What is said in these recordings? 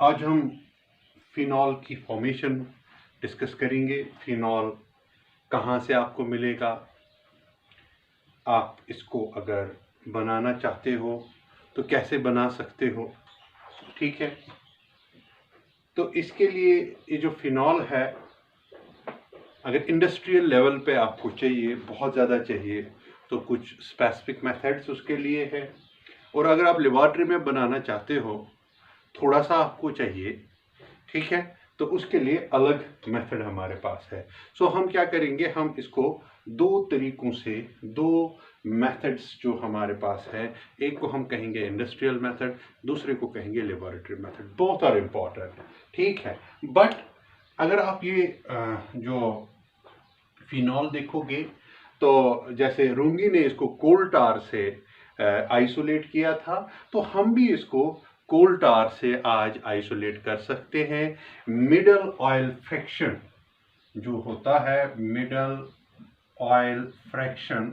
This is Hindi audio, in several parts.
आज हम फिनॉल की फॉर्मेशन डिस्कस करेंगे। फिनॉल कहाँ से आपको मिलेगा, आप इसको अगर बनाना चाहते हो तो कैसे बना सकते हो, ठीक है। तो इसके लिए ये जो फिनॉल है, अगर इंडस्ट्रियल लेवल पे आपको चाहिए, बहुत ज़्यादा चाहिए, तो कुछ स्पेसिफिक मेथड्स उसके लिए है। और अगर आप लेबॉरेटरी में बनाना चाहते हो, थोड़ा सा आपको चाहिए, ठीक है, तो उसके लिए अलग मेथड हमारे पास है। सो हम क्या करेंगे, हम इसको दो तरीकों से, दो मेथड्स जो हमारे पास है, एक को हम कहेंगे इंडस्ट्रियल मेथड, दूसरे को कहेंगे laboratory method. Both are important, ठीक है। बट अगर आप ये जो फिनॉल देखोगे, तो जैसे रूंगी ने इसको कोल टार से आइसोलेट किया था, तो हम भी इसको कोल टार से आज आइसोलेट कर सकते हैं। मिडल ऑयल फ्रैक्शन जो होता है, middle oil fraction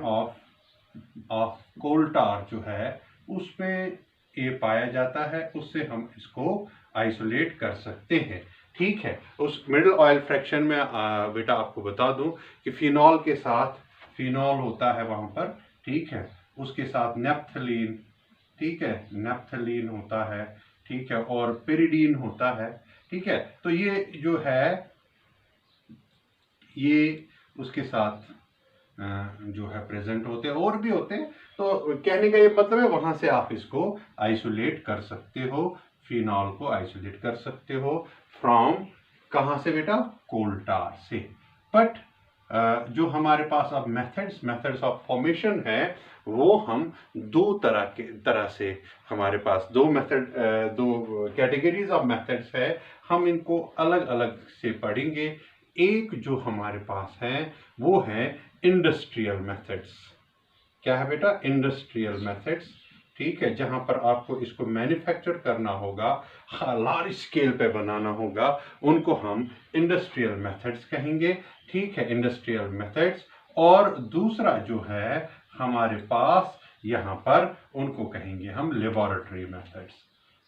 of coal tar जो है, उसमें ये पाया जाता है, उससे हम इसको आइसोलेट कर सकते हैं, ठीक है। उस मिडल ऑयल फ्रैक्शन में बेटा आपको बता दूं कि फिनॉल के साथ फिनॉल होता है वहां पर, ठीक है, उसके साथ नेप्थलीन, ठीक है, नेप्थलीन होता है, ठीक है, और पिरिडीन होता है, ठीक है। तो ये जो है, ये उसके साथ जो है प्रेजेंट होते हैं, और भी होते हैं। तो कहने का ये मतलब है, वहां से आप इसको आइसोलेट कर सकते हो, फिनॉल को आइसोलेट कर सकते हो फ्रॉम, कहां से बेटा, कोल टार से। बट जो हमारे पास अब मेथड्स ऑफ फॉर्मेशन है, वो हम दो तरह से, हमारे पास दो मेथड, दो कैटेगरीज ऑफ मेथड्स है, हम इनको अलग अलग से पढ़ेंगे। एक जो हमारे पास है वो है इंडस्ट्रियल मेथड्स। क्या है बेटा, इंडस्ट्रियल मेथड्स, ठीक है, जहां पर आपको इसको मैन्युफैक्चर करना होगा, लार्ज स्केल पे बनाना होगा, उनको हम इंडस्ट्रियल मेथड्स कहेंगे, ठीक है, इंडस्ट्रियल मेथड्स। और दूसरा जो है हमारे पास यहाँ पर, उनको कहेंगे हम लेबोरेटरी मेथड्स,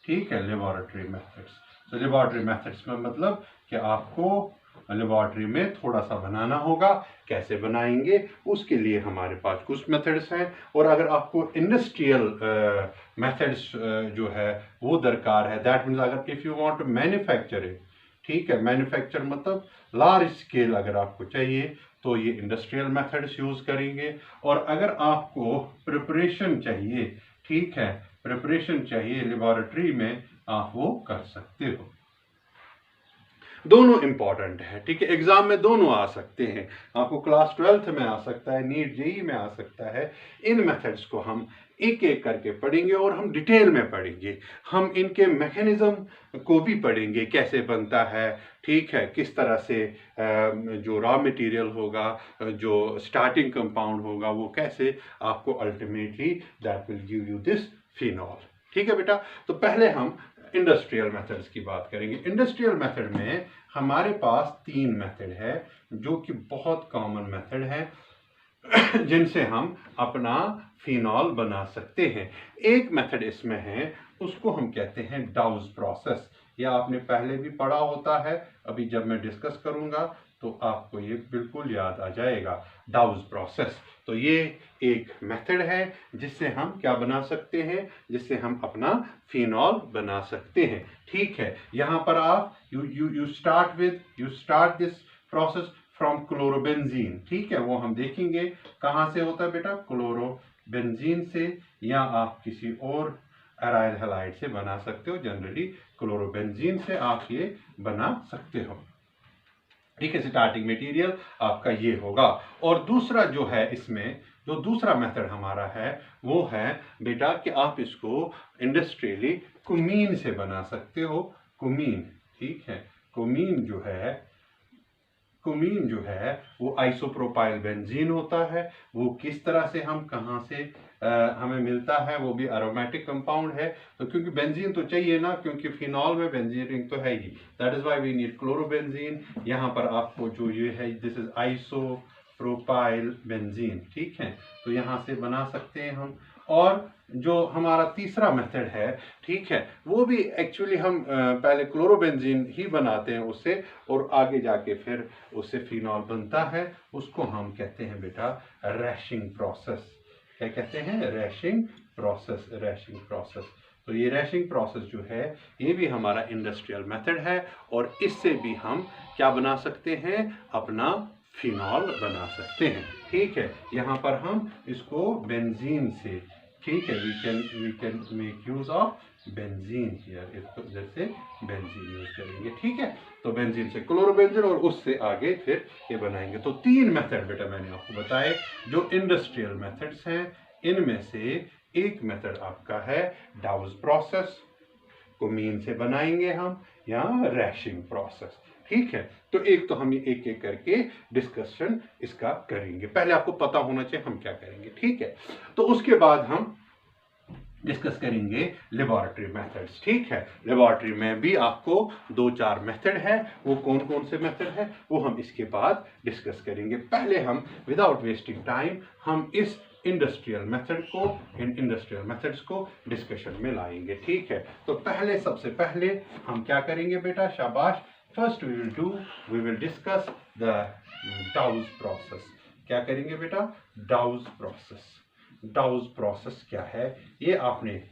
ठीक है, लेबोरेटरी मेथड्स। तो लेबोरेटरी मेथड्स में मतलब कि आपको लेबोरेटरी में थोड़ा सा बनाना होगा, कैसे बनाएंगे, उसके लिए हमारे पास कुछ मेथड्स हैं। और अगर आपको इंडस्ट्रियल मेथड्स जो है वो दरकार है, दैट मीन्स अगर if you want to manufacture it, ठीक है, मैन्युफैक्चर मतलब लार्ज स्केल अगर आपको चाहिए, तो ये इंडस्ट्रियल मेथड्स यूज करेंगे। और अगर आपको प्रिपरेशन चाहिए, ठीक है, प्रिपरेशन चाहिए लेबोरेटरी में, आप वो कर सकते हो। दोनों इंपॉर्टेंट है, ठीक है, एग्जाम में दोनों आ सकते हैं, आपको क्लास 12th में आ सकता है, नीट जेई में आ सकता है। इन मेथड्स को हम एक एक करके पढ़ेंगे और हम डिटेल में पढ़ेंगे, हम इनके मैकेनिज्म को भी पढ़ेंगे, कैसे बनता है, ठीक है, किस तरह से जो रॉ मटेरियल होगा, जो स्टार्टिंग कंपाउंड होगा, वो कैसे आपको ultimately that will give you this phenol, ठीक है बेटा। तो पहले हम इंडस्ट्रियल मेथड्स की बात करेंगे। इंडस्ट्रियल मेथड में हमारे पास तीन मेथड है, जो कि बहुत कॉमन मेथड है जिनसे हम अपना फिनॉल बना सकते हैं। एक मेथड इसमें है, उसको हम कहते हैं डाउस प्रोसेस, या आपने पहले भी पढ़ा होता है, अभी जब मैं डिस्कस करूंगा तो आपको ये बिल्कुल याद आ जाएगा, डाउस प्रोसेस। तो ये एक मेथड है जिससे हम क्या बना सकते हैं, जिससे हम अपना फिनॉल बना सकते हैं, ठीक है। यहां पर आप you start this process from chlorobenzene, ठीक है, वो हम देखेंगे कहां से होता है बेटा, क्लोरोबेंजीन से, या आप किसी और एराइल हैलाइड से बना सकते हो, जनरली क्लोरोबेंजीन से आप ये बना सकते हो, ठीक है। स्टार्टिंग मटेरियल आपका ये होगा। और दूसरा जो है इसमें, जो दूसरा मेथड हमारा है, वो है बेटा कि आप इसको इंडस्ट्रियली कुमीन से बना सकते हो, कुमीन, ठीक है। कुमीन जो है वो आइसोप्रोपाइल बेंजीन होता है। वो किस तरह से, हम कहाँ से हमें मिलता है, वो भी एरोमेटिक कंपाउंड है। तो क्योंकि बेंजीन तो चाहिए ना, क्योंकि फिनॉल में बेंजीन रिंग तो है ही, that is why we need chlorobenzene. यहाँ पर आपको जो ये है, दिस इज आइसोप्रोपाइल बेंजीन, ठीक है, तो यहाँ से बना सकते हैं हम। और जो हमारा तीसरा मेथड है, ठीक है, वो भी एक्चुअली हम पहले क्लोरोबेंजीन ही बनाते हैं उससे, और आगे जाके फिर उससे फिनॉल बनता है। उसको हम कहते हैं बेटा रैशिंग प्रोसेस। क्या कहते हैं? रैशिंग प्रोसेस। रैशिंग प्रोसेस। तो ये रैशिंग प्रोसेस जो है ये भी हमारा इंडस्ट्रियल मेथड है, और इससे भी हम क्या बना सकते हैं? अपना फिनॉल बना सकते हैं। ठीक है, यहाँ पर हम इसको बेंजीन से, ठीक है, we can make use of benzene here, इसको जैसे बेंजीन यूज करेंगे। ठीक है, तो बेंजीन से क्लोरोबेंजीन और उससे आगे फिर ये बनाएंगे। तो 3 मेथड बेटा मैंने आपको बताए जो इंडस्ट्रियल मेथड्स हैं। इनमें से एक मेथड आपका है डाउस प्रोसेस, को मीन से बनाएंगे हम, या रैशिंग प्रोसेस। ठीक है, तो एक तो हम एक एक करके डिस्कशन इसका करेंगे। पहले आपको पता होना चाहिए हम क्या करेंगे। ठीक है, तो उसके बाद हम डिस्कस करेंगे लेबोरेटरी मेथड्स। ठीक है, लेबोरेटरी में भी आपको 2-4 मेथड है। वो कौन कौन से मेथड है वो हम इसके बाद डिस्कस करेंगे। पहले हम विदाउट वेस्टिंग टाइम हम इस इंडस्ट्रियल मेथड्स को डिस्कशन में लाएंगे। ठीक है, तो सबसे पहले हम क्या करेंगे बेटा? शाबाश। First we will discuss the Dow's process. क्या करेंगे बेटा? डाउस प्रोसेस। डाउस प्रोसेस क्या है ये आपने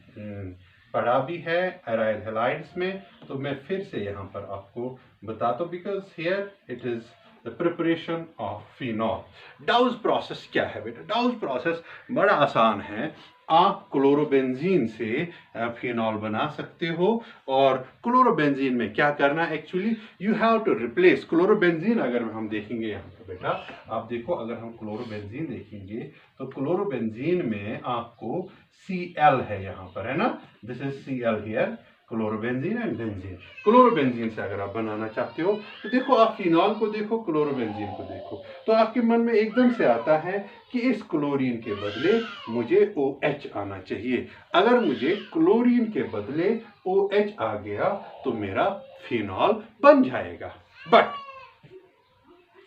पढ़ा भी है एराइल हैलाइड्स में, तो मैं फिर से यहाँ पर आपको बताता हूँ, because here it is the preparation of phenol. डाउस process क्या है बेटा? डाउस प्रोसेस बड़ा आसान है। आप क्लोरोबेंजीन से फिनॉल बना सकते हो, और क्लोरोबेंजीन में क्या करना है actually, you have to replace chlorobenzene. अगर हम देखेंगे यहाँ पर बेटा, आप देखो, अगर हम क्लोरोबेंजीन देखेंगे तो क्लोरोबेंजीन में आपको Cl है यहाँ पर, है ना? This is Cl here, chlorobenzene and benzene. Chlorobenzene से अगर आप बनाना चाहते हो तो देखो, आप फिनॉल को देखो, क्लोरोबेंजीन को देखो, तो आपके मन में एकदम से आता है कि इस क्लोरीन के बदले मुझे OH आना चाहिए। अगर मुझे क्लोरीन के बदले OH आ गया तो मेरा फिनॉल बन जाएगा। But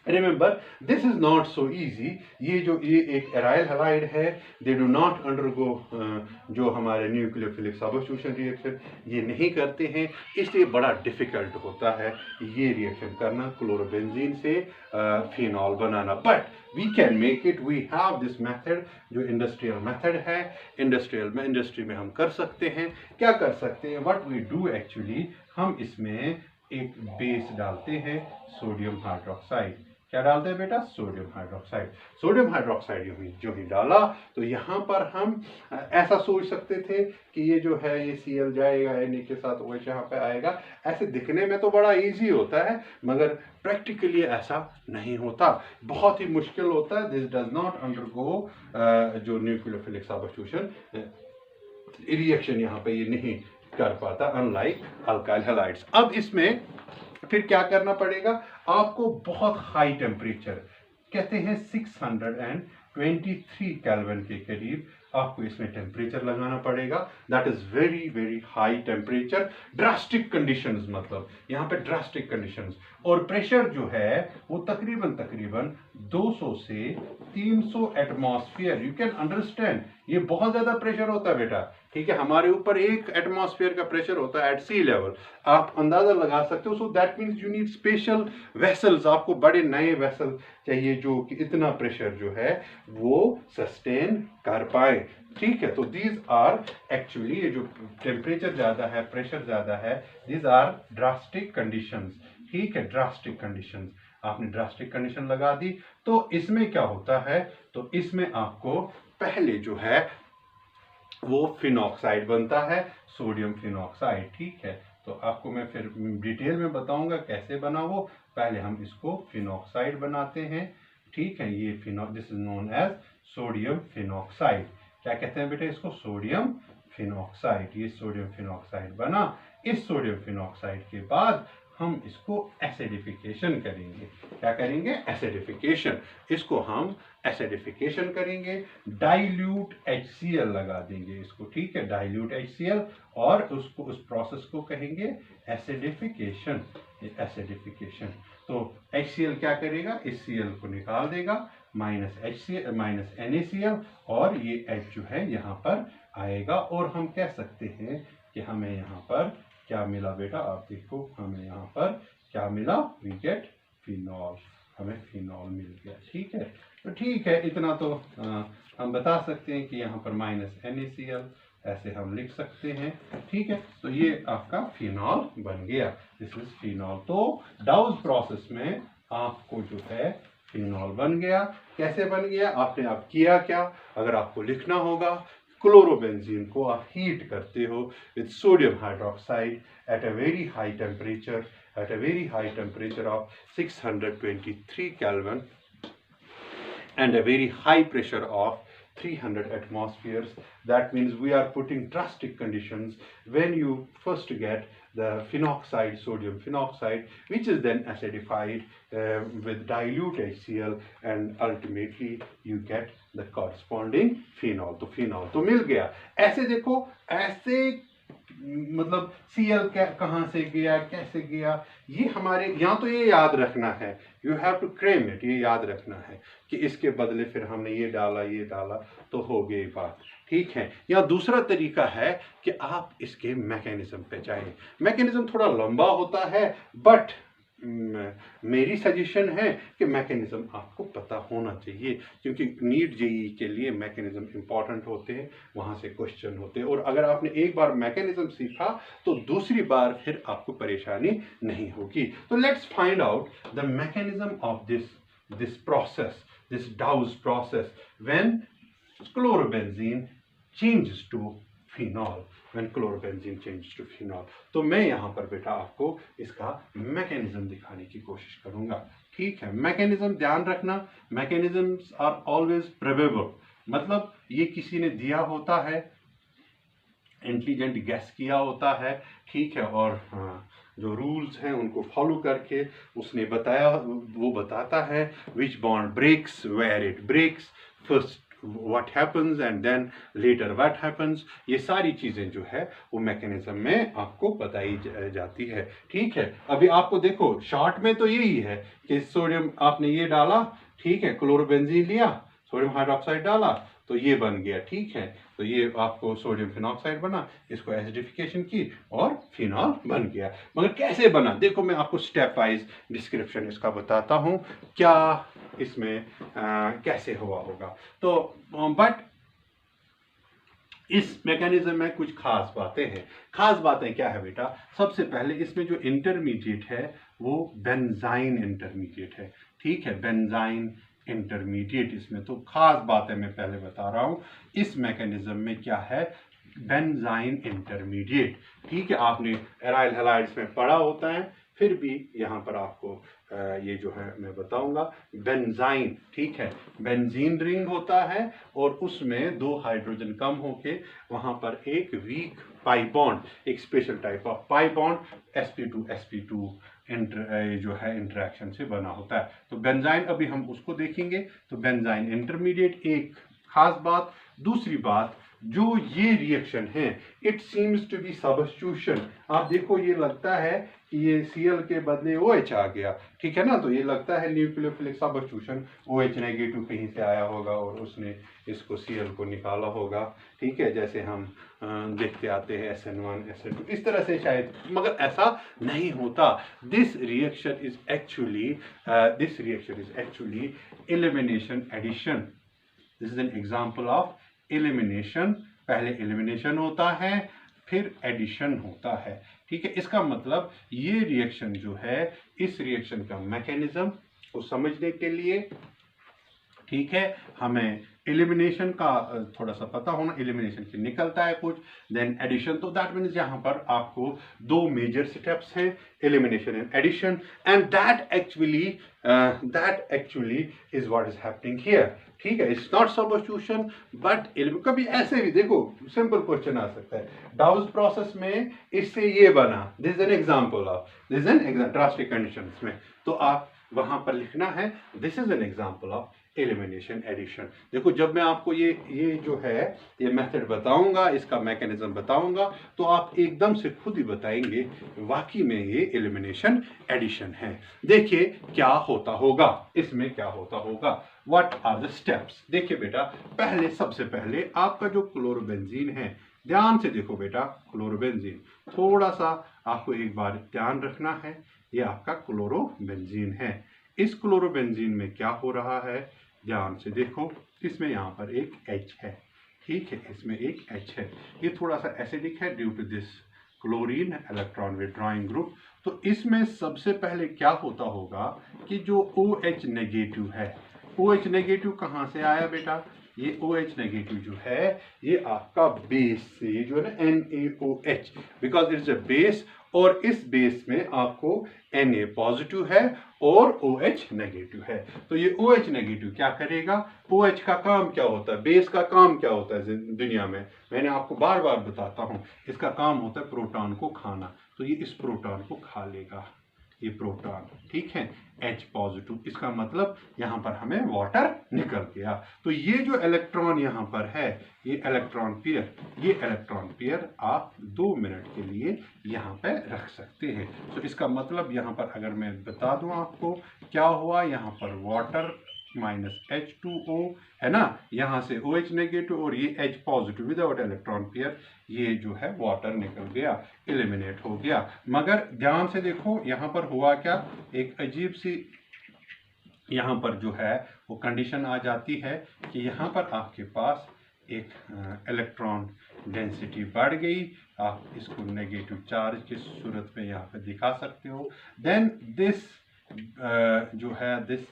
remember, this is not so easy. ये एक एराइल हैलाइड है, दे डू नॉट अंडरगो जो हमारे न्यूक्लियोफिलिक सब्स्टिट्यूशन रिएक्शन, ये नहीं करते हैं, इसलिए बड़ा डिफिकल्ट होता है ये रिएक्शन करना, क्लोरोबेंजीन से फिनॉल बनाना। But we can make it, we have this method, जो इंडस्ट्रियल मेथड है। इंडस्ट्री में हम कर सकते हैं। क्या कर सकते हैं? व्हाट वी डू एक्चुअली, हम इसमें एक बेस डालते हैं, सोडियम हाइड्रोक्साइड। क्या डालते हैं बेटा? Sodium hydroxide. सोडियम हाइड्रोक्साइड जो ही डाला तो यहाँ पर हम ऐसा सोच सकते थे कि ये जो है ये Cl जाएगा Na के साथ, OH यहाँ पे आएगा। ऐसे दिखने में तो बड़ा इजी होता है, मगर प्रैक्टिकली ऐसा नहीं होता, बहुत ही मुश्किल होता है। दिस डज नॉट अंडरगो जो न्यूक्लियोफिलिक सब्स्टिट्यूशन रिएक्शन यहाँ पे ये नहीं कर पाता, अनलाइक अल्काइल हैलाइड्स। अब इसमें फिर क्या करना पड़ेगा? आपको बहुत हाई टेम्परेचर, कहते हैं 623 केल्विन के करीब आपको इसमें टेम्परेचर लगाना पड़ेगा। That is very very high temperature. Drastic conditions, मतलब यहाँ पे ड्रास्टिक कंडीशंस। और प्रेशर जो है वो तकरीबन 200 से 300 एटमॉस्फेयर। यू कैन अंडरस्टैंड, ये बहुत ज्यादा प्रेशर होता है बेटा। ठीक है, हमारे ऊपर 1 एटमॉस्फेयर का प्रेशर होता है एट सी लेवल, आप अंदाजा लगा सकते हो। So that means you need special vessels, आपको बड़े नए वेसल चाहिए जो कि इतना प्रेशर जो है वो सस्टेन कर पाए। ठीक है, तो दीज आर एक्चुअली, ये जो टेम्परेचर ज्यादा है, प्रेशर ज्यादा है, दीज आर ड्रास्टिक कंडीशंस। ठीक है, ड्रास्टिक कंडीशंस। आपने ड्रास्टिक कंडीशन लगा दी तो इसमें क्या होता है, तो इसमें आपको पहले जो है वो फिनॉक्साइड बनता है, सोडियम फिनॉक्साइड। ठीक है, तो आपको मैं फिर डिटेल में बताऊंगा कैसे बना वो। पहले हम इसको फिनॉक्साइड बनाते हैं। ठीक है, ये this is known as sodium phenoxide. क्या कहते हैं बेटा इसको? Sodium phenoxide. ये सोडियम फिनॉक्साइड बना। इस सोडियम फिनॉक्साइड के बाद हम इसको एसिडिफिकेशन करेंगे। क्या करेंगे? एसिडिफिकेशन। इसको हम एसिडिफिकेशन करेंगे, डाइल्यूट HCl लगा देंगे इसको। ठीक है, डाइल्यूट HCl, और उसको, उस प्रोसेस को कहेंगे एसिडिफिकेशन। एसिडिफिकेशन। तो HCl क्या करेगा? इस Cl को निकाल देगा, माइनस NaCl, और ये H जो है यहाँ पर आएगा, और हम कह सकते हैं कि हमें यहाँ पर क्या मिला बेटा, आप देखो हमें यहाँ पर क्या मिला, वी गेट फिनॉल, हमें फिनॉल मिल गया। ठीक है, तो ठीक है, इतना तो हम बता सकते हैं कि यहाँ पर माइनस NaCl ऐसे हम लिख सकते हैं। ठीक है, तो ये आपका फिनॉल बन गया, दिस इज फिनॉल। तो डाउज प्रोसेस में आपको जो है फिनॉल बन गया। कैसे बन गया, आपने आप किया क्या, अगर आपको लिखना होगा, क्लोरोबेंजीन को आप हीट करते हो with sodium hydroxide at a very high temperature, at a very high temperature of 623 Kelvin and a very high pressure of 300 atmospheres. That means we are putting drastic conditions when you first get the phenoxide, sodium phenoxide, which is then acidified with dilute HCl, and ultimately you get the corresponding phenol. तो phenol तो मिल गया। ऐसे देखो, ऐसे मतलब Cl कहाँ से गया, कैसे गया, ये हमारे यहाँ तो ये याद रखना है, you have to cram it, ये याद रखना है कि इसके बदले फिर हमने ये डाला तो हो गई बात। ठीक है, या दूसरा तरीका है कि आप इसके मैकेनिज्म पे जाएं। मैकेनिज्म थोड़ा लंबा होता है, बट मेरी सजेशन है कि मैकेनिज्म आपको पता होना चाहिए, क्योंकि नीट जेईई के लिए मैकेनिज्म इंपॉर्टेंट होते हैं, वहाँ से क्वेश्चन होते हैं, और अगर आपने एक बार मैकेनिज्म सीखा तो दूसरी बार फिर आपको परेशानी नहीं होगी। तो let's find out the mechanism of this process, this Dow's process, when chlorobenzene changes to phenol, when chlorobenzene changes to phenol। तो मैं यहाँ पर बेटा आपको इसका मैकेनिज्म दिखाने की कोशिश करूंगा। ठीक है, मैकेनिज्म ध्यान रखना, मैकेनिज्म्स आर ऑलवेज प्रोबेबल, मतलब ये किसी ने दिया होता है, इंटेलिजेंट गेस किया होता है। ठीक है, और जो रूल्स हैं उनको फॉलो करके उसने बताया, वो बताता है which bond breaks, where it breaks, first what happens and then later what happens, ये सारी चीजें जो है वो मैकेनिज्म में आपको बताई जाती है। ठीक है, अभी आपको देखो शॉर्ट में तो यही है कि सोडियम आपने ये डाला, ठीक है, क्लोरोबेंजीन लिया, सोडियम हाइड्रोक्साइड डाला तो ये बन गया। ठीक है, तो ये आपको सोडियम फिनॉक्साइड बना, इसको एसिडिफिकेशन की और फिनॉल बन गया। मगर कैसे बना, देखो मैं आपको स्टेप वाइज डिस्क्रिप्शन इसका बताता हूँ क्या इसमें कैसे हुआ होगा। तो बट इस मैकेनिज्म में कुछ खास बातें हैं। खास बातें क्या है बेटा, सबसे पहले इसमें जो इंटरमीडिएट है वो बेंजाइन इंटरमीडिएट है। ठीक है, बेंजाइन इंटरमीडिएट, इसमें तो खास बातें मैं पहले बता रहा हूं। इस मैकेनिज्म में क्या है, बेंजाइन इंटरमीडिएट। ठीक है, आपने एराइल हैलाइड्स में पढ़ा होता है, फिर भी यहाँ पर आपको ये जो है मैं बताऊंगा। बेंजाइन, ठीक है, बेंजीन रिंग होता है और उसमें 2 हाइड्रोजन कम होके वहां पर एक वीक पाई बॉन्ड, एक special type of pi bond sp2 जो है इंटरेक्शन से बना होता है। तो बेंजाइन अभी हम उसको देखेंगे। तो बेंजाइन इंटरमीडिएट एक खास बात। दूसरी बात, जो ये रिएक्शन है it seems to be substitution. आप देखो ये लगता है कि ये Cl के बदले OH आ गया, ठीक है ना, तो ये लगता है न्यूक्लियोफिलिक सबस्टिट्यूशन, OH नेगेटिव कहीं से आया होगा और उसने इसको Cl को निकाला होगा। ठीक है, जैसे हम देखते आते हैं SN1 SN2 इस तरह से शायद, मगर ऐसा नहीं होता। This reaction is actually elimination addition. This is an example of elimination. पहले एलिमिनेशन होता है फिर एडिशन होता है। ठीक है, इसका मतलब ये रिएक्शन जो है, इस रिएक्शन का मैकेनिज्म को समझने के लिए, ठीक है, हमें एलिमिनेशन का थोड़ा सा पता होना। एलिमिनेशन से निकलता है कुछ, देन एडिशन। तो दैट मीन्स यहाँ पर आपको 2 मेजर स्टेप्स हैं, elimination and addition, and that actually is what is happening here. ठीक है, इट्स नॉट सबस्टिट्यूशन बट कभी ऐसे भी देखो सिंपल क्वेश्चन आ सकता है, डाउज प्रोसेस में इससे ये बना, this is an example of, this is an drastic conditions में, तो आप वहां पर लिखना है this is an example of elimination addition. देखो जब मैं आपको ये जो है ये मेथड बताऊंगा, इसका मैकेनिज्म बताऊंगा, तो आप एकदम से खुद ही बताएंगे वाकई में ये एलिमिनेशन एडिशन है। देखिए क्या होता होगा, इसमें क्या होता होगा, व्हाट आर द स्टेप्स। देखिए बेटा, पहले सबसे पहले आपका जो क्लोरोबेंजीन है, ध्यान से देखो बेटा, क्लोरोबेंजीन थोड़ा सा आपको एक बार ध्यान रखना है, ये आपका क्लोरोबेंजीन है। इस क्लोरोबेंजीन में क्या हो रहा है, ध्यान से देखो, इसमें यहाँ पर एक H है, ठीक है, इसमें एक H है, ये थोड़ा सा एसिडिक है due to this chlorine electron withdrawing group. तो इसमें सबसे पहले क्या होता होगा कि जो OH नेगेटिव है, OH नेगेटिव कहाँ से आया बेटा, ये OH नेगेटिव जो है ये आपका बेस से, ये जो है ना NaOH, because it's a base, और इस बेस में आपको Na पॉजिटिव है और OH नेगेटिव है। तो ये OH नेगेटिव क्या करेगा, OH का काम क्या होता है, बेस का काम क्या होता है दुनिया में, मैंने आपको बार बार बताता हूं, इसका काम होता है प्रोटॉन को खाना। तो ये इस प्रोटॉन को खा लेगा, ये प्रोटॉन, ठीक है, H पॉजिटिव, इसका मतलब यहां पर हमें वाटर निकल गया। तो ये जो इलेक्ट्रॉन यहां पर है, ये इलेक्ट्रॉन पेयर आप 2 मिनट के लिए यहां पे रख सकते हैं। तो इसका मतलब यहां पर अगर मैं बता दूं आपको क्या हुआ, यहां पर वाटर माइनस H2O है ना, यहां से OH नेगेटिव और ये H positive without electron pair, ये जो है वाटर निकल गया, एलिमिनेट हो गया। मगर ध्यान से देखो यहां पर हुआ क्या, एक अजीब सी यहां पर जो है वो कंडीशन आ जाती है कि यहां पर आपके पास एक इलेक्ट्रॉन डेंसिटी बढ़ गई, आप इसको नेगेटिव चार्ज की सूरत में यहाँ पे दिखा सकते हो। देन दिस जो है this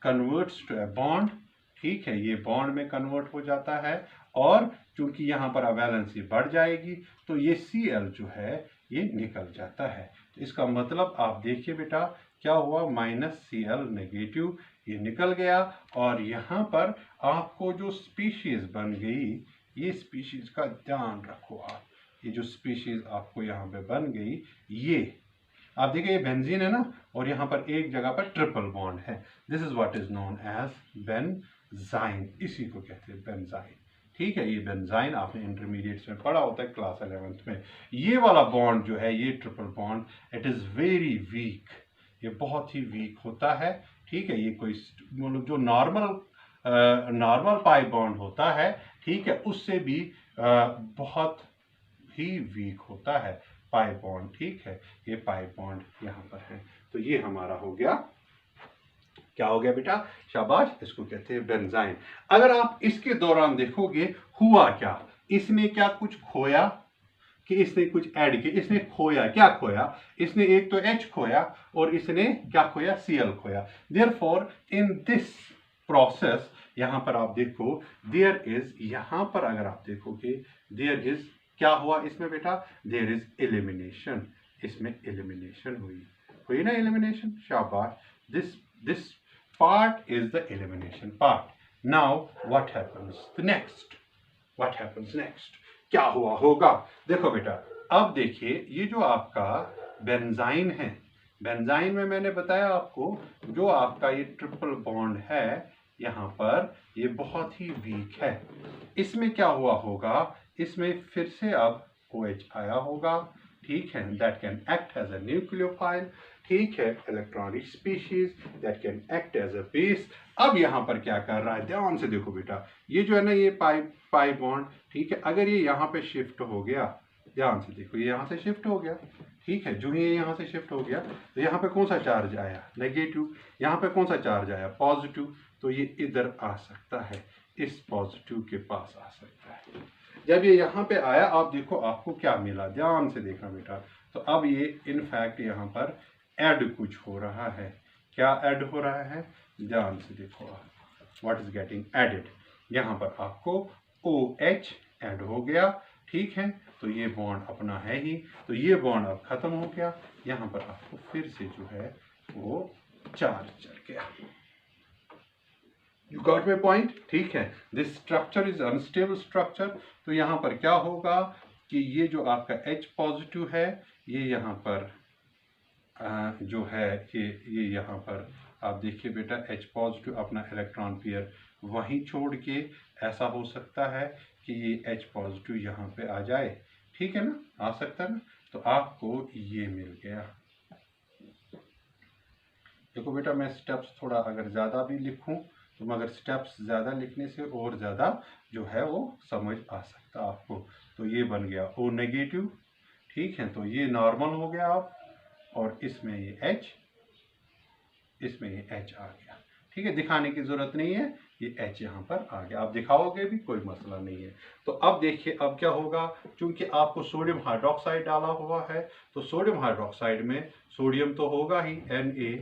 converts to a bond, ठीक है, ये बॉन्ड में कन्वर्ट हो जाता है, और चूंकि यहाँ पर वैलेंसी बढ़ जाएगी तो ये Cl जो है ये निकल जाता है। तो इसका मतलब आप देखिए बेटा क्या हुआ, -Cl नेगेटिव ये निकल गया, और यहाँ पर आपको जो स्पीशीज बन गई, ये स्पीशीज का ध्यान रखो आप, ये जो स्पीशीज आपको यहाँ पे बन गई, ये आप देखिए ये बेंजीन है ना, और यहाँ पर एक जगह पर ट्रिपल बॉन्ड है, this is what is known as benzyne, इसी को कहते हैं बेंजाइन, ठीक है। ये बेंजाइन आपने इंटरमीडिएट में पढ़ा होता है क्लास 11th में। ये वाला बॉन्ड जो है, ये triple bond, it is very weak, ये बहुत ही वीक होता है, ठीक है। ये कोई मतलब जो नॉर्मल पाई बॉन्ड होता है, ठीक है, उससे भी बहुत ही वीक होता है पाई बॉन्ड, ठीक है। ये पाई बॉन्ड यहाँ पर है, तो ये हमारा हो गया, क्या हो गया बेटा, शाबाश, इसको कहते हैं बेंजाइन। अगर आप इसके दौरान देखोगे हुआ क्या, इसने क्या कुछ खोया कि इसने कुछ ऐड किया, इसने खोया, क्या खोया, इसने एक तो H खोया और इसने क्या खोया, Cl खोया। देयरफॉर इन दिस प्रोसेस यहां पर आप देखो देयर इज, यहां पर अगर आप देखोगे देयर इज क्या हुआ इसमें बेटा, देयर इज एलिमिनेशन, इसमें एलिमिनेशन हुई ना, एलिमिनेशन, शाबाश, this part is the elimination part. Now what happens next, what happens next, क्या हुआ होगा, देखो बेटा, अब देखिए ये जो आपका बेंजाइन है, बेंजाइन में मैंने बताया आपको जो आपका ये ट्रिपल बॉन्ड है यहाँ पर, ये बहुत ही वीक है, इसमें क्या हुआ होगा, इसमें फिर से अब OH आया होगा, ठीक है, that can act as a nucleophile, ठीक है, electronic species that can act as a base. अब यहाँ पर क्या कर रहा है, ध्यान से देखो बेटा, ये जो है ना ये पाई बॉन्ड, ठीक है, अगर ये यहाँ पे शिफ्ट हो गया, ध्यान से देखो, ये यहाँ से शिफ्ट हो गया, ठीक है, जो ये यहाँ से शिफ्ट हो गया तो यहाँ पे कौन सा चार्ज आया, नेगेटिव, यहाँ पे कौन सा चार्ज आया, पॉजिटिव, तो ये इधर आ सकता है, इस पॉजिटिव के पास आ सकता है। जब ये यहाँ पे आया, आप देखो आपको क्या मिला, ध्यान से देखना बेटा, तो अब ये इनफैक्ट यहाँ पर ऐड कुछ हो रहा है, क्या ऐड हो रहा है, ध्यान से देखो आप, व्हाट इज गेटिंग एडेड, यहाँ पर आपको OH ऐड हो गया, ठीक है, तो ये बॉन्ड अपना है ही, तो ये बॉन्ड अब खत्म हो गया, यहाँ पर आपको फिर से जो है वो चार्ज चल गया। यू गॉट माई पॉइंट, ठीक है। This structure is unstable structure, तो यहाँ पर क्या होगा कि ये जो आपका H पॉजिटिव है, ये यहाँ पर जो है ये यहाँ पर आप देखिए बेटा H पॉजिटिव अपना इलेक्ट्रॉन पेयर वहीं छोड़ के ऐसा हो सकता है कि ये H पॉजिटिव यहाँ पे आ जाए, ठीक है ना, आ सकता है ना। तो आपको ये मिल गया। देखो बेटा मैं स्टेप्स थोड़ा अगर ज़्यादा भी लिखूं तो मगर स्टेप्स ज़्यादा लिखने से और ज़्यादा जो है वो समझ आ सकता आपको। तो ये बन गया O नेगेटिव, ठीक है, तो ये नॉर्मल हो गया आप, और इसमें ये H, इसमें ये H आ गया, ठीक है, दिखाने की ज़रूरत नहीं है, ये H यहाँ पर आ गया, आप दिखाओगे भी कोई मसला नहीं है। तो अब देखिए अब क्या होगा, क्योंकि आपको सोडियम हाइड्रोक्साइड डाला हुआ है, तो सोडियम हाइड्रोक्साइड में सोडियम तो होगा ही Na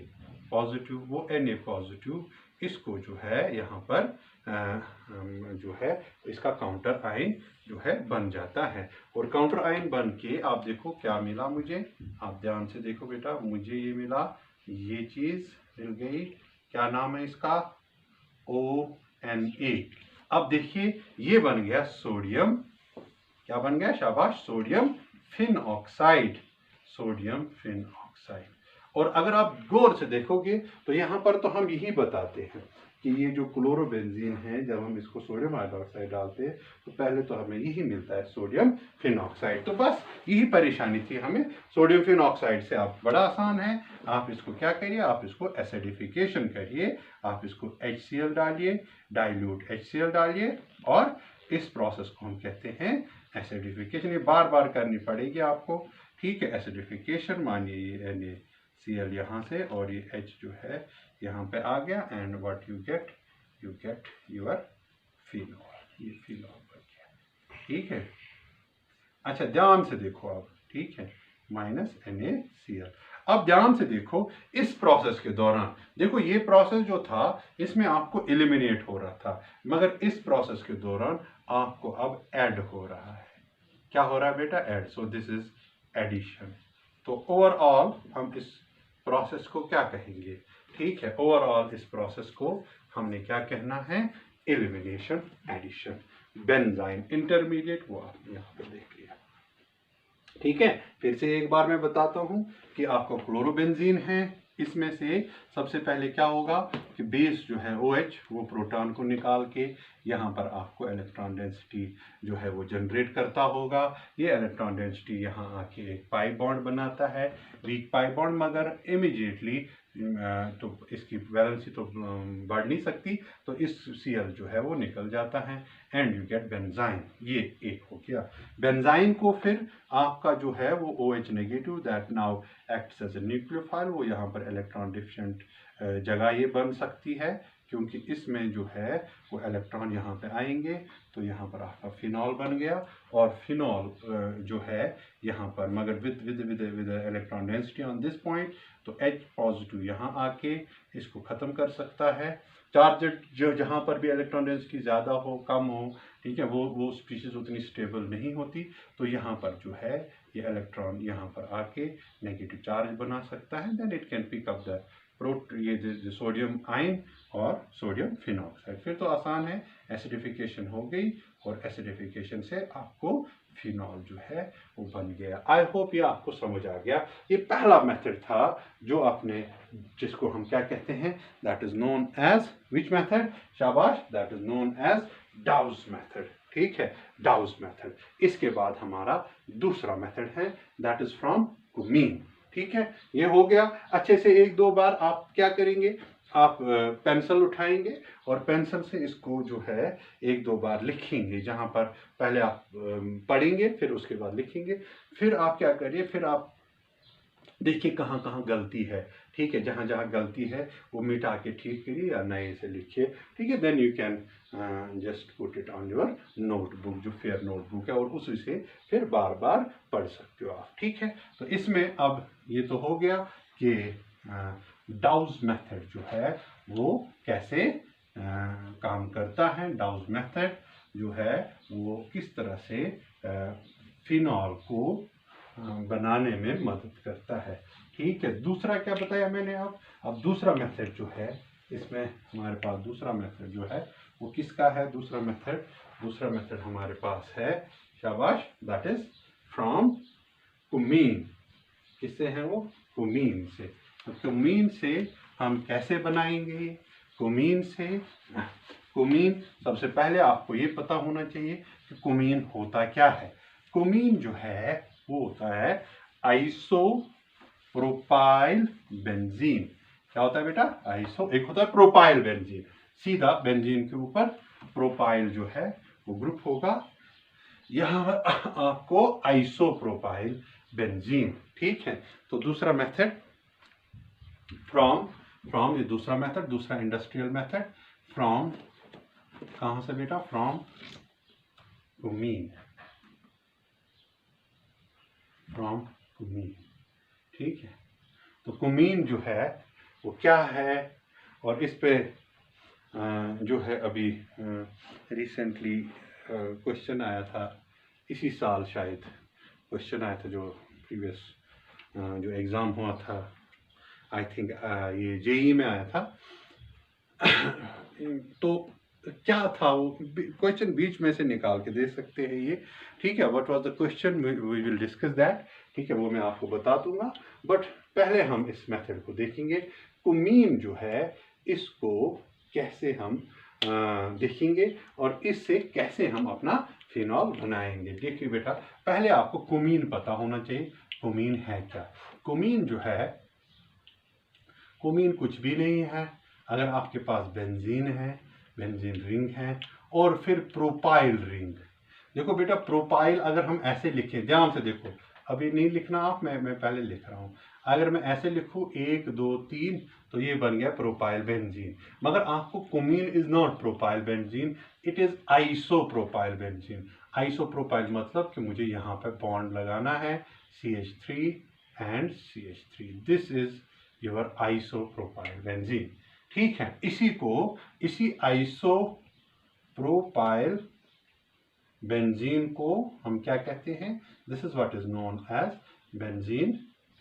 पॉजिटिव, वो Na पॉजिटिव इसको जो है यहाँ पर जो है इसका काउंटर आयन जो है बन जाता है। और काउंटर आयन बन के आप देखो क्या मिला मुझे, आप ध्यान से देखो बेटा, मुझे ये मिला, ये चीज़ मिल गई, क्या नाम है इसका, ONA। अब देखिए ये बन गया सोडियम, क्या बन गया, शाबाश, sodium phenoxide, sodium phenoxide. और अगर आप गौर से देखोगे तो यहाँ पर तो हम यही बताते हैं कि ये जो क्लोरोबेंजीन है, जब हम इसको सोडियम हाइड्रोक्साइड डालते हैं तो पहले तो हमें यही मिलता है सोडियम फिन ऑक्साइड। तो बस यही परेशानी थी हमें सोडियम फिन ऑक्साइड से। आप बड़ा आसान है, आप इसको क्या करिए, आप इसको एसिडिफिकेशन करिए, आप इसको HCl डालिए, डाइल्यूट HCl डालिए, और इस प्रोसेस को हम कहते हैं एसिडिफिकेशन। ये बार बार करनी पड़ेगी आपको, ठीक है। एसिडिफिकेशन मानिए ये NaCl यहाँ से, और ये H जो है यहाँ पे आ गया, and what you get your phenol, ये फिनॉल बन गया, ठीक है। अच्छा ध्यान से देखो अब, ठीक है, माइनस NaCl। अब ध्यान से देखो इस प्रोसेस के दौरान, देखो ये प्रोसेस जो था इसमें आपको एलिमिनेट हो रहा था, मगर इस प्रोसेस के दौरान आपको अब ऐड हो रहा है। क्या हो रहा है बेटा, add. So this is addition. तो ओवरऑल हम इस प्रोसेस को क्या कहेंगे, ठीक है, ओवरऑल इस प्रोसेस को हमने क्या कहना है, एलिमिनेशन एडिशन। बेंजाइन इंटरमीडिएट वो आपने यहाँ पे देख लिया, ठीक है। फिर से एक बार मैं बताता हूं कि आपको क्लोरोबेंजीन है, इसमें से सबसे पहले क्या होगा कि बेस जो है OH वो प्रोटॉन को निकाल के यहाँ पर आपको इलेक्ट्रॉन डेंसिटी जो है वो जनरेट करता होगा। ये इलेक्ट्रॉन डेंसिटी यहाँ आके एक पाई बॉन्ड बनाता है, वीक पाई बॉन्ड, मगर इमीडिएटली तो इसकी वैलेंसी तो बढ़ नहीं सकती, तो इस Cl जो है वो निकल जाता है, एंड यू गेट बेंजाइन। ये एक हो गया। बेंजाइन को फिर आपका जो है वो OH negative that now acts as a nucleophile, वो यहाँ पर इलेक्ट्रॉन डिफिशिएंट जगह ये बन सकती है, क्योंकि इसमें जो है वो इलेक्ट्रॉन यहाँ पे आएंगे, तो यहाँ पर आपका फिनॉल बन गया। और फिनॉल जो है यहाँ पर, मगर with with with with electron density on this point, तो H पॉजिटिव यहाँ आके इसको ख़त्म कर सकता है। चार्ज जो जहाँ पर भी इलेक्ट्रॉन डेंसिटी ज़्यादा हो कम हो, ठीक है, वो स्पीशीज उतनी स्टेबल नहीं होती, तो यहाँ पर जो है ये इलेक्ट्रॉन यहाँ पर आके नेगेटिव चार्ज बना सकता है, then it can pick up the ये सोडियम आयन और सोडियम फिनॉक्साइड। फिर तो आसान है, एसिडिफिकेशन हो गई, और एसिडिफिकेशन से आपको फिनॉल जो है वो बन गया। आई होप ये आपको समझ आ गया। ये पहला मेथड था जो आपने, जिसको हम क्या कहते हैं, that is known as which method, शाबाश, that is known as Dow's method, ठीक है, डाउस मेथड। इसके बाद हमारा दूसरा मेथड है दैट इज फ्रॉम कुमीन, ठीक है, ये हो गया। अच्छे से एक दो बार आप क्या करेंगे, आप पेंसिल उठाएंगे और पेंसिल से इसको जो है एक दो बार लिखेंगे, जहाँ पर पहले आप पढ़ेंगे फिर उसके बाद लिखेंगे। फिर आप क्या करिए, फिर आप देखिए कहाँ कहाँ गलती है, ठीक है, जहाँ जहाँ गलती है वो मिटा के ठीक करिए या नए से लिखिए, ठीक है। Then you can just put it on your notebook, जो फेयर नोटबुक है, और उसी से फिर बार बार पढ़ सकते हो आप, ठीक है। तो इसमें अब ये तो हो गया कि डाउस मेथड जो है वो कैसे काम करता है। डाउस मेथड जो है वो किस तरह से फिनॉल को बनाने में मदद करता है, ठीक है। दूसरा क्या बताया मैंने, अब दूसरा मेथड जो है, इसमें हमारे पास दूसरा मेथड जो है वो किसका है, दूसरा मेथड हमारे पास है, शाबाश, दैट इज फ्रॉम कुमीन। किससे है वो, कुमीन से। तो कुमीन से हम कैसे बनाएंगे कुमीन से। कुमीन, सबसे पहले आपको ये पता होना चाहिए कि कुमीन होता क्या है। कुमीन जो है वो होता है आइसोप्रोपाइल बेंजीन। क्या होता है बेटा? एक होता है प्रोपाइल बेंजीन, सीधा बेंजीन के ऊपर प्रोपाइल जो है वो ग्रुप होगा, यहां आपको आइसोप्रोपाइल बेंजीन। ठीक है, तो दूसरा मेथड फ्रॉम ये दूसरा मेथड, दूसरा इंडस्ट्रियल मेथड फ्रॉम, कहां से बेटा? From cumene, from cumene. ठीक है, तो कुमीन जो है वो क्या है, और इस पे जो है अभी रिसेंटली क्वेश्चन आया था, इसी साल शायद क्वेश्चन आया था, जो प्रीवियस जो एग्ज़ाम हुआ था, आई थिंक ये जेई में आया था। तो क्या था वो क्वेश्चन, बीच में से निकाल के दे सकते हैं ये। ठीक है, what was the question, we will discuss that. ठीक है, वो मैं आपको बता दूंगा, बट पहले हम इस मेथड को देखेंगे। कुमीन जो है इसको कैसे हम देखेंगे और इससे कैसे हम अपना फिनॉल बनाएंगे। देखिए बेटा, पहले आपको कुमीन पता होना चाहिए। कुमीन है क्या? कुमीन जो है, कुमीन कुछ भी नहीं है। अगर आपके पास बेंजीन है, बेंजीन रिंग है, और फिर प्रोपाइल रिंग। देखो बेटा, प्रोपाइल अगर हम ऐसे लिखें, ध्यान से देखो, अभी नहीं लिखना आप, मैं पहले लिख रहा हूं। अगर मैं ऐसे लिखूं 1 2 3, तो ये बन गया प्रोपाइल बेंजीन। मगर आपको cumene is not propyl benzene, it is isopropyl benzene. Isopropyl मतलब कि मुझे यहाँ पे बॉन्ड लगाना है CH3 and CH3, this is your isopropyl benzene. ठीक है, इसी आइसोप्रोपाइल बेंजीन को हम क्या कहते हैं? This is what is known as benzene.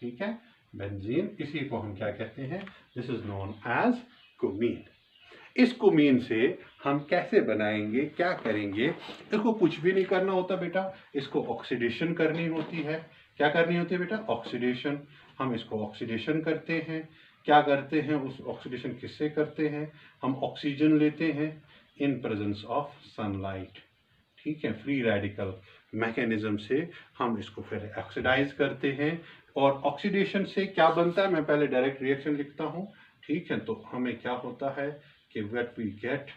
ठीक है, बेंजीन, इसी को हम क्या कहते हैं? This is known as cumene. इस कुमीन से हम कैसे बनाएंगे, क्या करेंगे? इसको कुछ भी नहीं करना होता बेटा, इसको ऑक्सीडेशन करनी होती है। क्या करनी होती है बेटा? ऑक्सीडेशन। हम इसको ऑक्सीडेशन करते हैं। क्या करते हैं? उस ऑक्सीडेशन किससे करते हैं? हम ऑक्सीजन लेते हैं इन प्रेजेंस ऑफ सनलाइट। ठीक है, फ्री रेडिकल मैकेनिज्म से हम इसको फिर ऑक्सीडाइज करते हैं। और ऑक्सीडेशन से क्या बनता है? मैं पहले डायरेक्ट रिएक्शन लिखता हूं। ठीक है, तो हमें क्या होता है कि what we get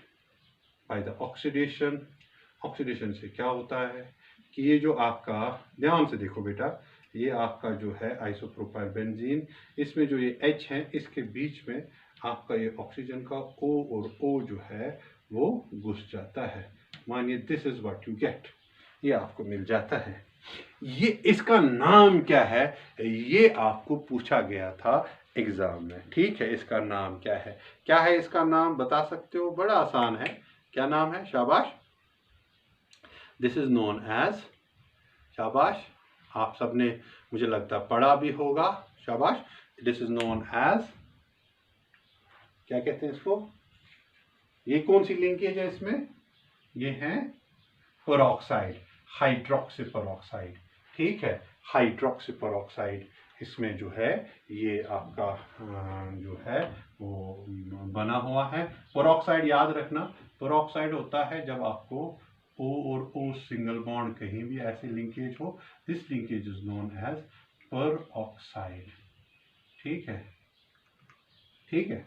by the oxidation, oxidation से क्या होता है कि ये जो आपका, ध्यान से देखो बेटा, ये आपका जो है आइसोप्रोपाइल बेंजीन, इसमें जो ये H है, इसके बीच में आपका ये ऑक्सीजन का O और O जो है वो घुस जाता है। मानिए this is what you get, ये आपको मिल जाता है। ये इसका नाम क्या है? ये आपको पूछा गया था एग्जाम में। ठीक है, इसका नाम क्या है? क्या है इसका नाम, बता सकते हो? बड़ा आसान है। क्या नाम है? शाबाश। दिस इज नोन एज, शाबाश, आप सबने मुझे लगता पढ़ा भी होगा, शाबाश। दिस इज नोन एज, क्या कहते हैं इसको? ये कौन सी लिंकेज है इसमें? ये है पेरोक्साइड, हाइड्रोक्सी पेरोक्साइड। ठीक है, हाइड्रोक्सी पेरोक्साइड, इसमें जो है ये आपका जो है वो बना हुआ है। पेरोक्साइड याद रखना, पेरोक्साइड होता है जब आपको O और O सिंगल बॉन्ड कहीं भी ऐसे लिंकेज हो, this linkage is known as peroxide. ठीक है, ठीक है,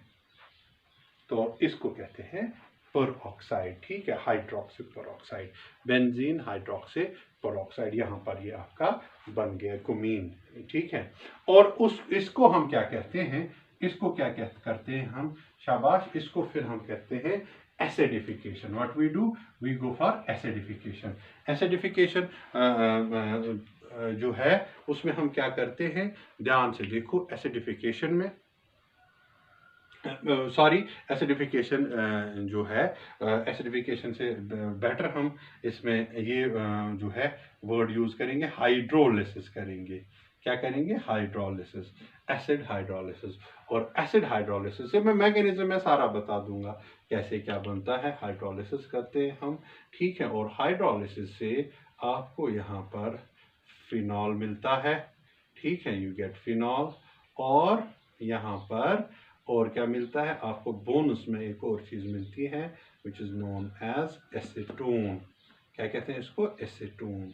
तो इसको कहते हैं पेरोक्साइड। ठीक है, hydroxy peroxide, benzene hydroxy peroxide, यहाँ पर ये आपका बन गया कुमीन। ठीक है, और इसको हम क्या कहते हैं? इसको क्या करते हैं हम? शाबाश, इसको फिर हम कहते हैं acidification. What we do, we go for acidification. Acidification जो है उसमें हम क्या करते हैं? ध्यान से देखो, एसिडिफिकेशन में, सॉरी, एसिडिफिकेशन जो है, एसिडिफिकेशन से बेटर हम इसमें ये जो है वर्ड यूज करेंगे, हाइड्रोलिसिस करेंगे। क्या करेंगे? Hydrolysis, acid hydrolysis. और एसिड हाइड्रोलिसिस से मैं मैकेनिज्म में सारा बता दूंगा कैसे क्या बनता है। हाइड्रोलिसिस करते हैं हम। ठीक है, और हाइड्रोलिसिस से आपको यहाँ पर फिनॉल मिलता है। ठीक है, यू गेट फिनॉल, और यहाँ पर और क्या मिलता है आपको बोनस में, एक और चीज़ मिलती है which is known as acetone. क्या कहते हैं इसको? एसीटोन।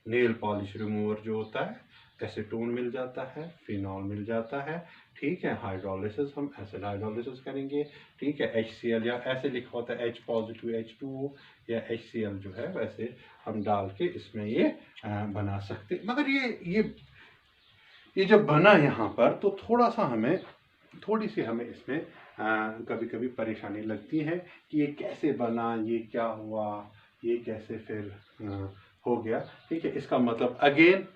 नेल पॉलिश रिमूवर जो होता है, एसीटोन मिल जाता है, फिनॉल मिल जाता है। ठीक है, हाइड्रोलिसिस, हम एसिड हाइड्रोलिसिस करेंगे। ठीक है, HCl, या ऐसे लिखा होता है H पॉजिटिव H2O, या HCl जो है वैसे हम डाल के इसमें ये बना सकते। मगर ये जब बना यहाँ पर तो थोड़ी सी हमें इसमें कभी कभी परेशानी लगती है कि ये कैसे बना, ये क्या हुआ, ये कैसे फिर हो गया। ठीक है, इसका मतलब अगेन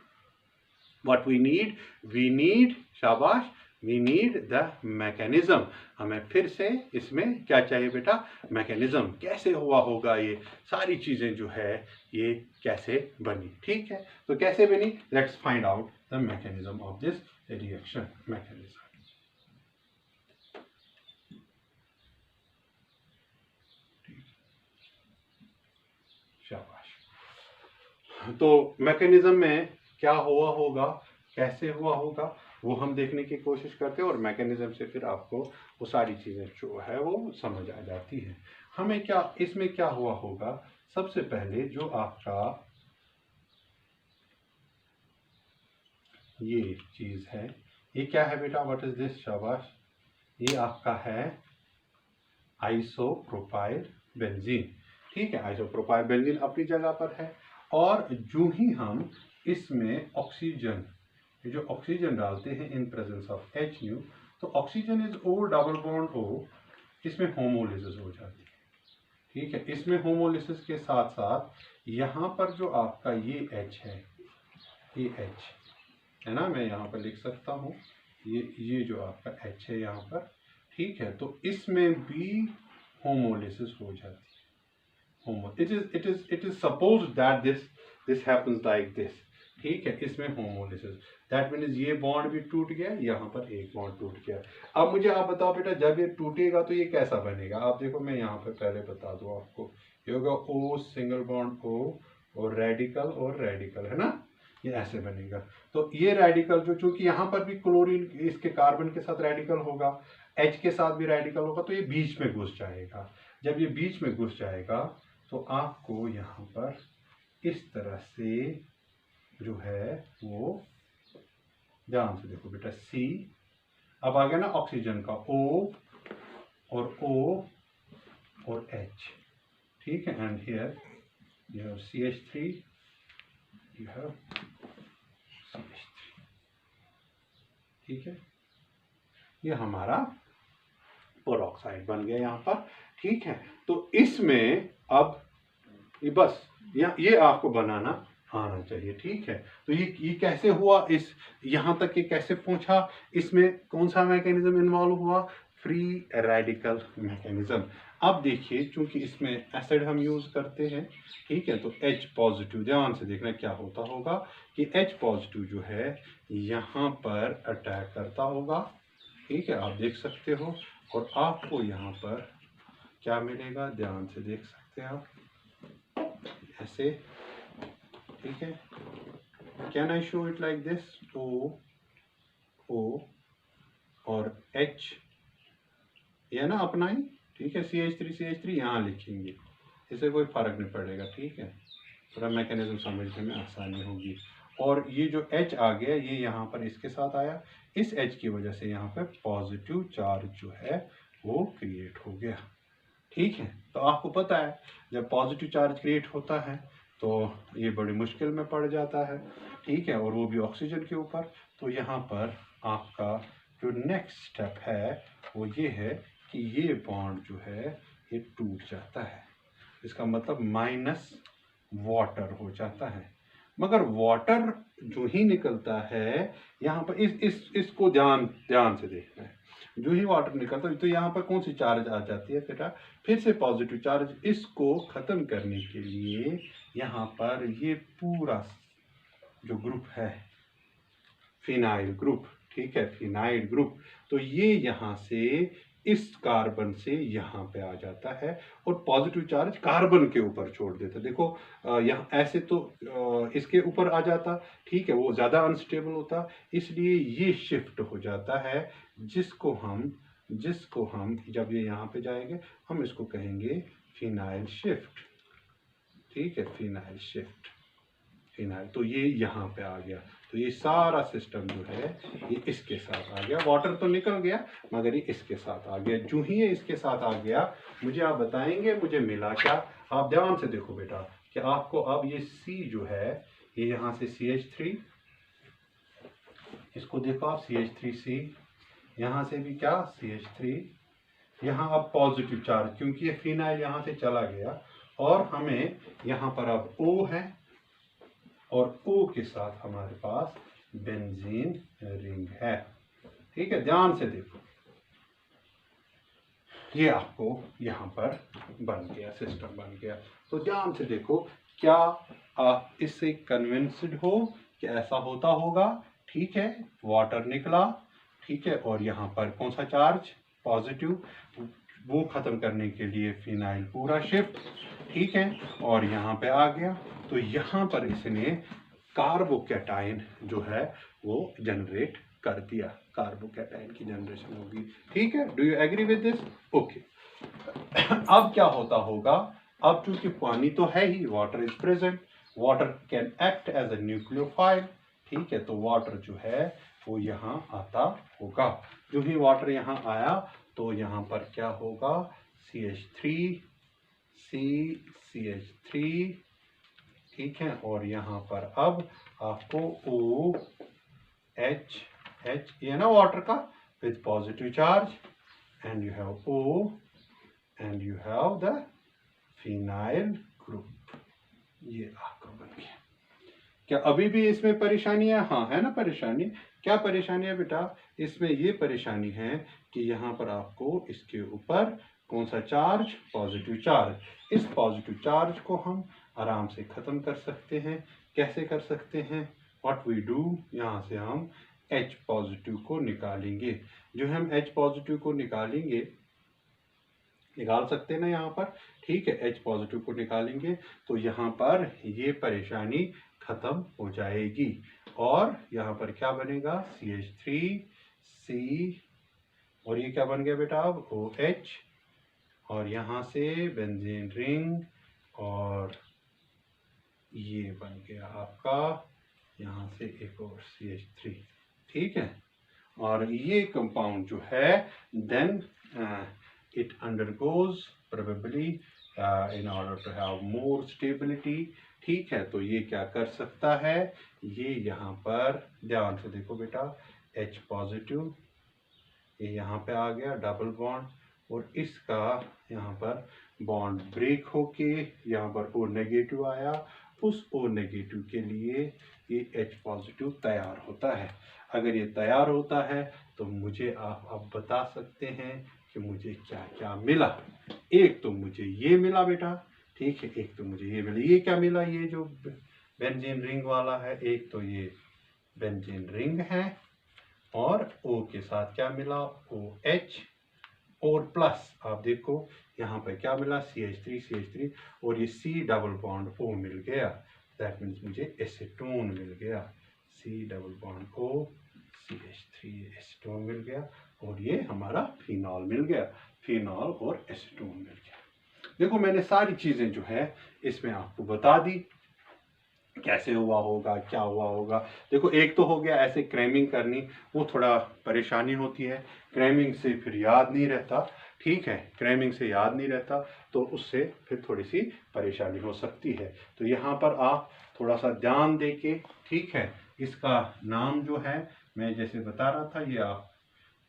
व्हाट वी नीड, शाबाश, वी नीड द मैकेनिज्म। हमें फिर से इसमें क्या चाहिए बेटा? मैकेनिज्म। कैसे हुआ होगा ये सारी चीजें जो है ये कैसे बनी? ठीक है, तो कैसे बनी? Let's find out the mechanism of this reaction. Mechanism, शाबाश। तो मैकेनिज्म में क्या हुआ होगा, कैसे हुआ होगा, वो हम देखने की कोशिश करते हैं और मैकेनिज्म से फिर आपको वो सारी चीज़ें जो है वो समझ आ जाती है। हमें क्या इसमें क्या हुआ होगा? सबसे पहले जो आपका ये चीज़ है, ये क्या है बेटा? What is this? शाबाश, ये आपका है आइसोप्रोपाइल बेंजीन। ठीक है, आइसोप्रोपाइल बेंजीन अपनी जगह पर है, और जो ही हम इसमें ऑक्सीजन, जो ऑक्सीजन डालते हैं इन प्रेजेंस ऑफ HU, तो oxygen is O double bond O, इसमें होमोलिसिस हो जाती है। ठीक है, इसमें होमोलिसिस के साथ साथ यहाँ पर जो आपका ये H है, ये H है ना, मैं यहाँ पर लिख सकता हूँ, ये जो आपका H है यहाँ पर। ठीक है, तो इसमें भी होमोलिसिस हो जाती है। It is suppose that this happens like this. ठीक है, इसमें होमोलिसिस, दैट मीन्स ये बॉन्ड भी टूट गया, यहाँ पर एक बॉन्ड टूट गया। अब मुझे आप बताओ बेटा, जब ये टूटेगा तो ये कैसा बनेगा? आप देखो, मैं यहाँ पे पहले बता दूँ आपको, ये होगा O सिंगल बॉन्ड O और रेडिकल है ना, ये ऐसे बनेगा। तो ये रेडिकल जो, चूंकि यहाँ पर भी क्लोरीन इसके कार्बन के साथ रेडिकल होगा, H के साथ भी रेडिकल होगा, तो ये बीच में घुस जाएगा। जब ये बीच में घुस जाएगा तो आपको यहाँ पर इस तरह से जो है वो, ध्यान से देखो बेटा, C, अब आ गया ना ऑक्सीजन का O और H। ठीक है, and here you have CH3, you have CH3। ठीक है, ये हमारा पेरोक्साइड बन गया यहाँ पर। ठीक है, तो इसमें अब बस ये आपको बनाना आना चाहिए। ठीक है, तो ये कैसे हुआ, इस यहाँ तक ये कैसे पहुंचा, इसमें कौन सा मैकेनिज्म इन्वॉल्व हुआ? Free radical mechanism. अब देखिए, चूंकि इसमें एसिड हम यूज करते हैं, ठीक है, तो H पॉजिटिव, ध्यान से देखना क्या होता होगा कि H पॉजिटिव जो है यहाँ पर अटैक करता होगा। ठीक है, आप देख सकते हो, और आपको यहाँ पर क्या मिलेगा, ध्यान से देख सकते हैं आप, ऐसे। ठीक है, can I show it like this? O और H, ये ना अपना ही। ठीक है, CH3 यहाँ लिखेंगे, इससे कोई फर्क नहीं पड़ेगा। ठीक है, थोड़ा मैकेनिज्म समझने में आसानी होगी। और ये जो H आ गया, ये यहाँ पर इसके साथ आया, इस H की वजह से यहाँ पे पॉजिटिव चार्ज जो है वो क्रिएट हो गया। ठीक है, तो आपको पता है जब पॉजिटिव चार्ज क्रिएट होता है तो ये बड़ी मुश्किल में पड़ जाता है। ठीक है, और वो भी ऑक्सीजन के ऊपर। तो यहाँ पर आपका जो नेक्स्ट स्टेप है वो ये है कि ये बॉन्ड जो है ये टूट जाता है। इसका मतलब माइनस वाटर हो जाता है। मगर वाटर जो ही निकलता है यहाँ पर, इसको ध्यान से देखना है। जो ही वाटर निकलता है तो यहाँ पर कौन सी चार्ज आ जाती है बेटा? फिर से पॉजिटिव चार्ज। इसको खत्म करने के लिए यहाँ पर ये पूरा जो ग्रुप है, फिनाइल ग्रुप, ठीक है, फिनाइल ग्रुप, तो ये यहाँ से इस कार्बन से यहाँ पे आ जाता है और पॉजिटिव चार्ज कार्बन के ऊपर छोड़ देता है। देखो यहाँ ऐसे तो इसके ऊपर आ जाता, ठीक है, वो ज़्यादा अनस्टेबल होता, इसलिए ये शिफ्ट हो जाता है, जिसको हम जिसको हम जब ये यहाँ पे जाएंगे हम इसको कहेंगे फिनाइल शिफ्ट। ठीक है, फिनाइल शिफ्ट, फिनाइल। तो ये यहाँ पे आ गया, तो ये सारा सिस्टम जो है ये इसके साथ आ गया। वाटर तो निकल गया मगर ये इसके साथ आ गया। जो ही ये इसके साथ आ गया, मुझे आप बताएंगे मुझे मिला क्या। आप ध्यान से देखो बेटा कि आपको अब ये C जो है ये यहाँ से CH3, इसको देखो आप CH3C, यहाँ से भी क्या CH3, यहाँ अब पॉजिटिव चार्ज क्योंकि ये फिनाइल यहाँ से चला गया और हमें यहाँ पर अब O है और O के साथ हमारे पास बेंजीन रिंग है। ठीक है, ध्यान से देखो, ये आपको यहाँ पर बन गया, सिस्टम बन गया। तो ध्यान से देखो, क्या आप इससे कन्विंस्ड हो कि ऐसा होता होगा। ठीक है, वाटर निकला, ठीक है, और यहाँ पर कौन सा चार्ज पॉजिटिव, वो खत्म करने के लिए फिनाइल पूरा शिफ्ट, ठीक है, और यहाँ पे आ गया। तो यहाँ पर इसने कार्बोकैटायन जो है वो जनरेट कर दिया, कार्बोकैटायन की जनरेशन होगी। ठीक है, do you agree with this? Okay. अब क्या होता होगा, अब चूंकि पानी तो है ही, water is present, water can act as a nucleophile. ठीक है, तो वाटर जो है वो यहाँ आता होगा। जो ही वाटर यहाँ आया तो यहाँ पर क्या होगा, CH3 CH3, ठीक है, और यहाँ पर अब आपको OH, ये ना वाटर का with positive charge, and you have O and you have the phenyl group. ये आपका बन गया। क्या अभी भी इसमें परेशानी है? हाँ, है ना परेशानी। क्या परेशानी है बेटा? इसमें ये परेशानी है कि यहाँ पर आपको इसके ऊपर कौन सा चार्ज, पॉजिटिव चार्ज। इस पॉजिटिव चार्ज को हम आराम से खत्म कर सकते हैं। कैसे कर सकते हैं? व्हाट वी डू, यहाँ से हम H पॉजिटिव को निकालेंगे। जो हम H पॉजिटिव को निकालेंगे, निकाल सकते हैं ना यहाँ पर। ठीक है, H पॉजिटिव को निकालेंगे तो यहाँ पर ये परेशानी खत्म हो जाएगी और यहाँ पर क्या बनेगा, CH3C, और ये क्या बन गया बेटा अब OH, और यहाँ से बेंजीन रिंग, और ये बन गया आपका यहाँ से एक और CH3। ठीक है, और ये कंपाउंड जो है then it undergoes probably in order to have more stability। ठीक है, तो ये क्या कर सकता है, ये यहाँ पर ध्यान से देखो बेटा, H पॉजिटिव ये यहाँ पे आ गया डबल बॉन्ड, और इसका यहाँ पर बॉन्ड ब्रेक होके यहाँ पर O नेगेटिव आया। उस O नेगेटिव के लिए ये H पॉजिटिव तैयार होता है। अगर ये तैयार होता है तो मुझे आप अब बता सकते हैं कि मुझे क्या क्या मिला। एक तो मुझे ये मिला बेटा, ठीक है, एक तो मुझे ये मिला। ये क्या मिला, ये जो बेंजीन रिंग वाला है, एक तो ये बेंजीन रिंग है, और O के साथ क्या मिला, OH, और प्लस आप देखो यहाँ पर क्या मिला, CH3, और ये C डबल बॉन्ड O मिल गया। दैट मीन्स मुझे एसीटोन मिल गया, C double bond O CH3 acetone मिल गया, और ये हमारा फिनॉल मिल गया, फिनॉल और एसीटोन मिल गया। देखो मैंने सारी चीजें जो है इसमें आपको बता दी, कैसे हुआ होगा, क्या हुआ होगा। देखो एक तो हो गया ऐसे क्रैमिंग करनी, वो थोड़ा परेशानी होती है, क्रैमिंग से फिर याद नहीं रहता। ठीक है, क्रैमिंग से याद नहीं रहता तो उससे फिर थोड़ी सी परेशानी हो सकती है। तो यहाँ पर आप थोड़ा सा ध्यान दे के, ठीक है, इसका नाम जो है मैं जैसे बता रहा था ये आप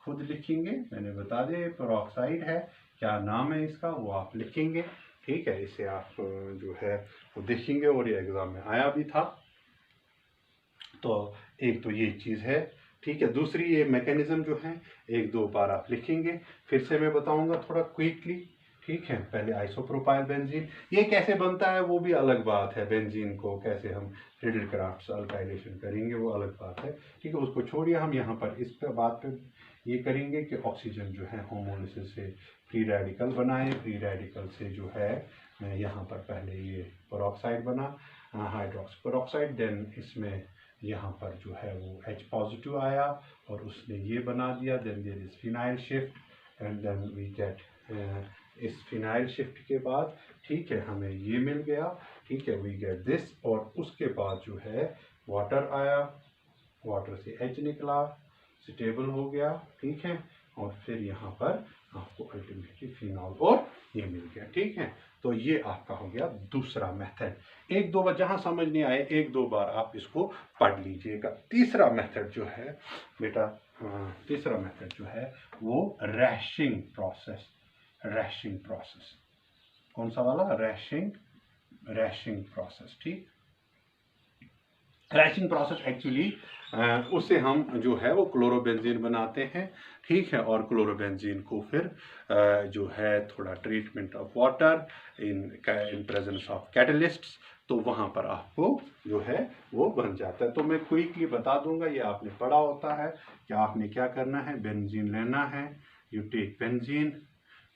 खुद लिखेंगे, मैंने बता दिया पेरोक्साइड है, क्या नाम है इसका वो आप लिखेंगे। ठीक है, इसे आप जो है वो देखेंगे, और ये एग्जाम में आया भी था। तो एक तो ये चीज़ है, ठीक है। दूसरी ये मैकेनिज्म जो है एक दो बार आप लिखेंगे, फिर से मैं बताऊंगा थोड़ा क्विकली। ठीक है, पहले आइसोप्रोपाइल बेंजीन ये कैसे बनता है वो भी अलग बात है, बेंजीन को कैसे हम रिडलक्राफ्ट अल्काइलेशन करेंगे वो अलग बात है। ठीक है, उसको छोड़िए, हम यहाँ पर इस पे बात पे ये करेंगे कि ऑक्सीजन जो है होमोलिसिस से फ्री रेडिकल बनाए, फ्री रेडिकल से जो है यहाँ पर पहले ये पेरोक्साइड बना, हाइड्रोक्सी पेरोक्साइड, देन इसमें यहाँ पर जो है वो H पॉजिटिव आया और उसने ये बना दिया, then there is phenyl shift. And then we get, इस फिनाइल शिफ्ट के बाद ठीक है हमें ये मिल गया, ठीक है, वी गेट दिस, और उसके बाद जो है वाटर आया, वाटर से H निकला, स्टेबल हो गया, ठीक है, और फिर यहाँ पर आपको अल्टीमेटली फिनॉल और ये मिल गया, ठीक है। तो ये आपका हो गया दूसरा मेथड। एक दो बार जहाँ समझ नहीं आए एक दो बार आप इसको पढ़ लीजिएगा। तीसरा मेथड जो है बेटा, तीसरा मेथड जो है वो रैशिंग प्रोसेस, रैशिंग प्रोसेस। कौन सा वाला? रैशिंग प्रोसेस, ठीक। रैशिंग प्रोसेस एक्चुअली उससे हम जो है वो क्लोरोबेंजीन बनाते हैं, ठीक है, और क्लोरोबेंजीन को फिर जो है थोड़ा treatment of water in presence of catalysts, तो वहाँ पर आपको जो है वो बन जाता है। तो मैं क्विकली बता दूंगा, ये आपने पढ़ा होता है कि आपने क्या करना है। बेंजीन लेना है, यू टेक बेंजीन,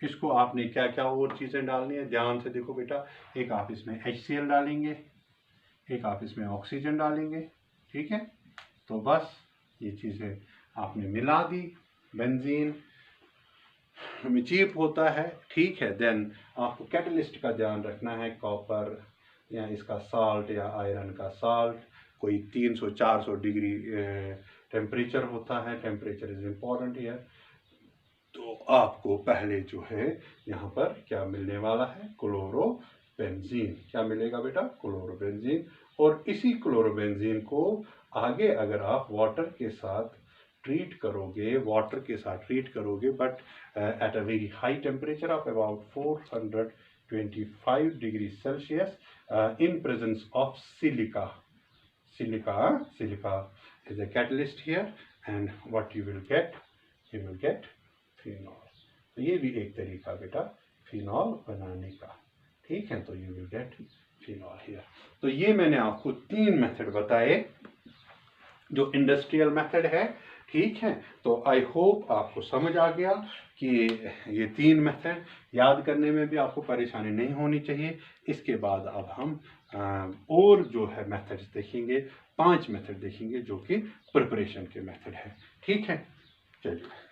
इसको आपने क्या क्या और चीज़ें डालनी है, ध्यान से देखो बेटा। एक आप इसमें HCl डालेंगे, एक आप इसमें ऑक्सीजन डालेंगे, ठीक है। तो बस ये चीज़ें आपने मिला दी, बेंजीन में चीप होता है, ठीक है। देन आपको कैटलिस्ट का ध्यान रखना है, कॉपर या इसका साल्ट या आयरन का साल्ट, कोई 300-400 डिग्री टेम्परेचर होता है, टेम्परेचर इज इम्पॉर्टेंट हियर। तो आपको पहले जो है यहाँ पर क्या मिलने वाला है, क्लोरोबेंजीन। क्या मिलेगा बेटा? क्लोरोबेंजीन। और इसी क्लोरोबेंजीन को आगे अगर आप वाटर के साथ ट्रीट करोगे, वाटर के साथ ट्रीट करोगे, but at a very high temperature of about 425 degree Celsius in presence of silica. Silica is a catalyst here, and what you will get phenol. तो ये भी एक तरीका बेटा फिनॉल बनाने का, ठीक है। तो you will get phenol here. तो ये मैंने आपको 3 मेथड बताए जो इंडस्ट्रियल मेथड है, ठीक है। तो आई होप आपको समझ आ गया कि ये 3 मेथड याद करने में भी आपको परेशानी नहीं होनी चाहिए। इसके बाद अब हम और जो है मेथड्स देखेंगे, 5 मेथड देखेंगे जो कि प्रिपरेशन के मेथड है, ठीक है। चलिए।